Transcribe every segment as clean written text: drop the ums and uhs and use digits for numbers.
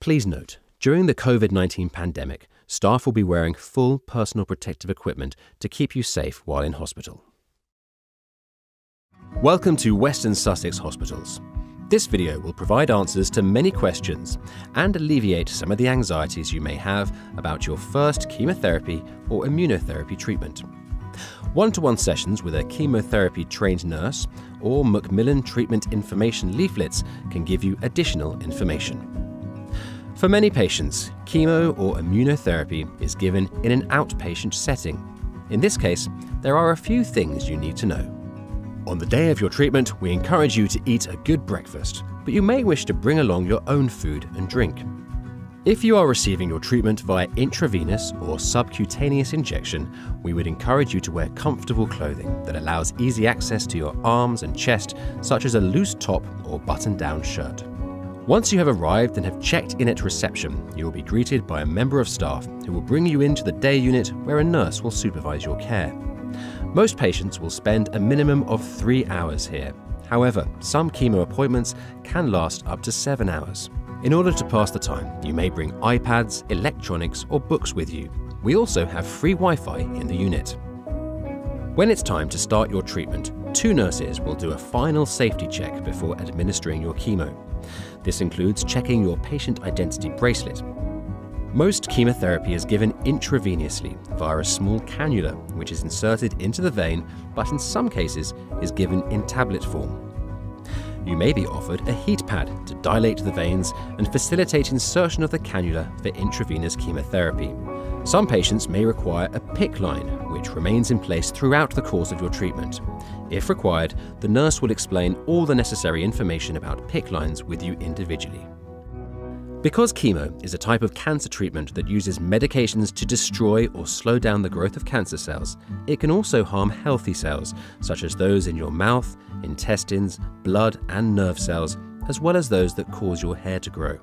Please note, during the COVID-19 pandemic, staff will be wearing full personal protective equipment to keep you safe while in hospital. Welcome to Western Sussex Hospitals. This video will provide answers to many questions and alleviate some of the anxieties you may have about your first chemotherapy or immunotherapy treatment. One-to-one sessions with a chemotherapy-trained nurse or Macmillan treatment information leaflets can give you additional information. For many patients, chemo or immunotherapy is given in an outpatient setting. In this case, there are a few things you need to know. On the day of your treatment, we encourage you to eat a good breakfast, but you may wish to bring along your own food and drink. If you are receiving your treatment via intravenous or subcutaneous injection, we would encourage you to wear comfortable clothing that allows easy access to your arms and chest, such as a loose top or button-down shirt. Once you have arrived and have checked in at reception, you will be greeted by a member of staff who will bring you into the day unit where a nurse will supervise your care. Most patients will spend a minimum of 3 hours here. However, some chemo appointments can last up to 7 hours. In order to pass the time, you may bring iPads, electronics, or books with you. We also have free Wi-Fi in the unit. When it's time to start your treatment, 2 nurses will do a final safety check before administering your chemo. This includes checking your patient identity bracelet. Most chemotherapy is given intravenously via a small cannula, which is inserted into the vein, but in some cases is given in tablet form. You may be offered a heat pad to dilate the veins and facilitate insertion of the cannula for intravenous chemotherapy. Some patients may require a PICC line, which remains in place throughout the course of your treatment. If required, the nurse will explain all the necessary information about PICC lines with you individually. Because chemo is a type of cancer treatment that uses medications to destroy or slow down the growth of cancer cells, it can also harm healthy cells, such as those in your mouth, intestines, blood and nerve cells, as well as those that cause your hair to grow.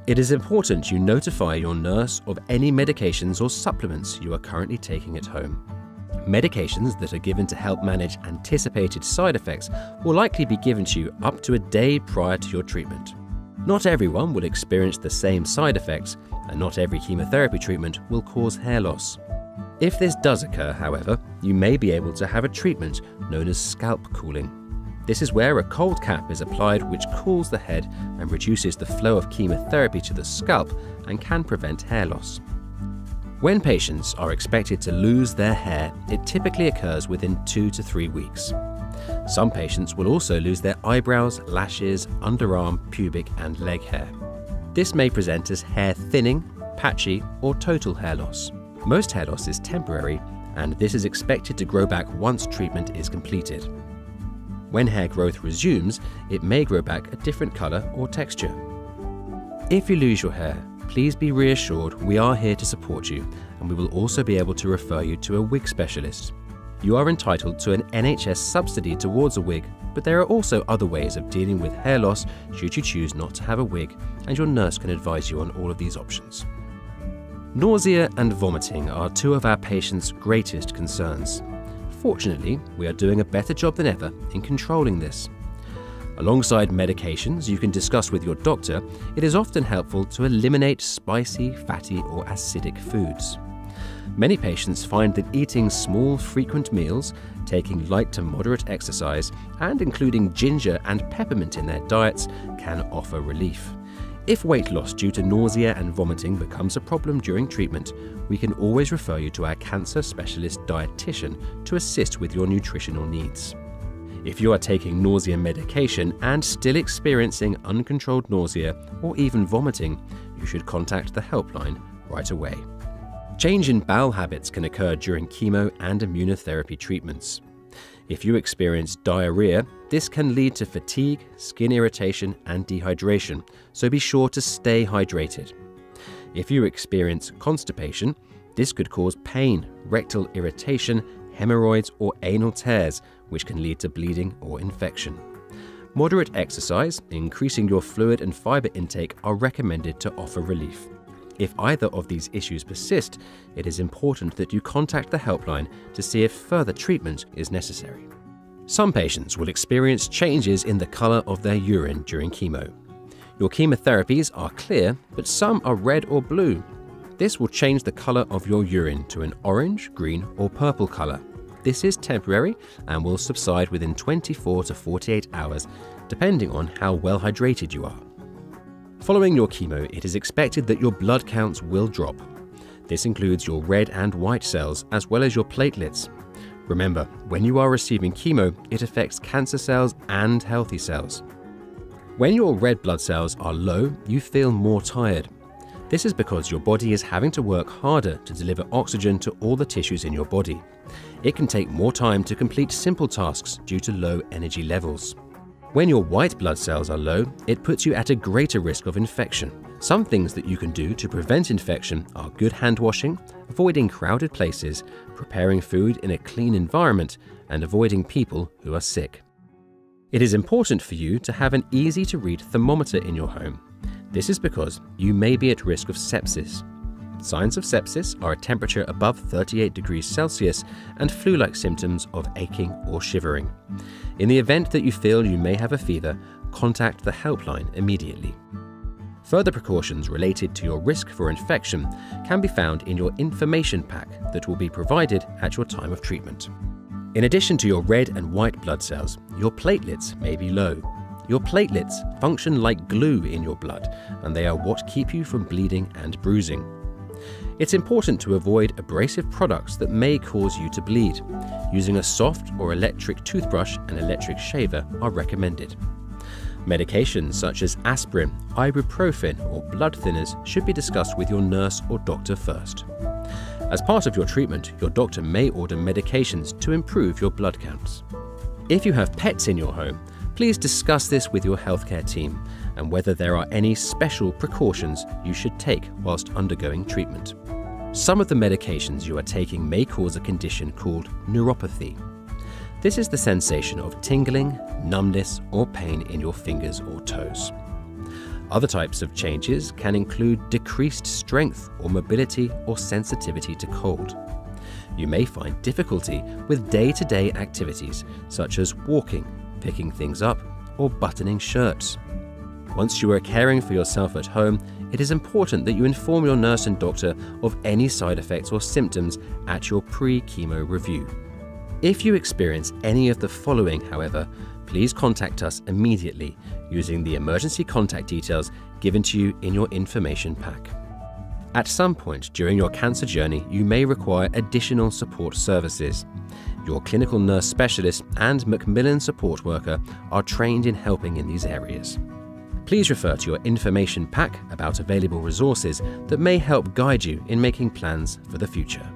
It is important you notify your nurse of any medications or supplements you are currently taking at home. Medications that are given to help manage anticipated side effects will likely be given to you up to a day prior to your treatment. Not everyone will experience the same side effects, and not every chemotherapy treatment will cause hair loss. If this does occur, however, you may be able to have a treatment known as scalp cooling. This is where a cold cap is applied which cools the head and reduces the flow of chemotherapy to the scalp and can prevent hair loss. When patients are expected to lose their hair, it typically occurs within 2 to 3 weeks. Some patients will also lose their eyebrows, lashes, underarm, pubic and leg hair. This may present as hair thinning, patchy or total hair loss. Most hair loss is temporary, and this is expected to grow back once treatment is completed. When hair growth resumes, it may grow back a different color or texture. If you lose your hair, please be reassured we are here to support you, and we will also be able to refer you to a wig specialist. You are entitled to an NHS subsidy towards a wig, but there are also other ways of dealing with hair loss should you choose not to have a wig, and your nurse can advise you on all of these options. Nausea and vomiting are 2 of our patients' greatest concerns. Fortunately, we are doing a better job than ever in controlling this. Alongside medications you can discuss with your doctor, it is often helpful to eliminate spicy, fatty or acidic foods. Many patients find that eating small, frequent meals, taking light to moderate exercise, and including ginger and peppermint in their diets can offer relief. If weight loss due to nausea and vomiting becomes a problem during treatment, we can always refer you to our cancer specialist dietitian to assist with your nutritional needs. If you are taking nausea medication and still experiencing uncontrolled nausea or even vomiting, you should contact the helpline right away. Change in bowel habits can occur during chemo and immunotherapy treatments. If you experience diarrhea, this can lead to fatigue, skin irritation, and dehydration, so be sure to stay hydrated. If you experience constipation, this could cause pain, rectal irritation, hemorrhoids, or anal tears, which can lead to bleeding or infection. Moderate exercise, increasing your fluid and fiber intake are recommended to offer relief. If either of these issues persist, it is important that you contact the helpline to see if further treatment is necessary. Some patients will experience changes in the color of their urine during chemo. Your chemotherapies are clear, but some are red or blue. This will change the colour of your urine to an orange, green or purple colour. This is temporary and will subside within 24 to 48 hours, depending on how well hydrated you are. Following your chemo, it is expected that your blood counts will drop. This includes your red and white cells, as well as your platelets. Remember, when you are receiving chemo, it affects cancer cells and healthy cells. When your red blood cells are low, you feel more tired. This is because your body is having to work harder to deliver oxygen to all the tissues in your body. It can take more time to complete simple tasks due to low energy levels. When your white blood cells are low, it puts you at a greater risk of infection. Some things that you can do to prevent infection are good hand washing, avoiding crowded places, preparing food in a clean environment, and avoiding people who are sick. It is important for you to have an easy-to-read thermometer in your home. This is because you may be at risk of sepsis. Signs of sepsis are a temperature above 38 degrees Celsius and flu-like symptoms of aching or shivering. In the event that you feel you may have a fever, contact the helpline immediately. Further precautions related to your risk for infection can be found in your information pack that will be provided at your time of treatment. In addition to your red and white blood cells, your platelets may be low. Your platelets function like glue in your blood, and they are what keep you from bleeding and bruising. It's important to avoid abrasive products that may cause you to bleed. Using a soft or electric toothbrush and electric shaver are recommended. Medications such as aspirin, ibuprofen, or blood thinners should be discussed with your nurse or doctor first. As part of your treatment, your doctor may order medications to improve your blood counts. If you have pets in your home, please discuss this with your healthcare team and whether there are any special precautions you should take whilst undergoing treatment. Some of the medications you are taking may cause a condition called neuropathy. This is the sensation of tingling, numbness, or pain in your fingers or toes. Other types of changes can include decreased strength or mobility or sensitivity to cold. You may find difficulty with day-to-day activities such as walking, picking things up, or buttoning shirts. Once you are caring for yourself at home, it is important that you inform your nurse and doctor of any side effects or symptoms at your pre-chemo review. If you experience any of the following, however, please contact us immediately using the emergency contact details given to you in your information pack. At some point during your cancer journey, you may require additional support services. Your clinical nurse specialist and Macmillan support worker are trained in helping in these areas. Please refer to your information pack about available resources that may help guide you in making plans for the future.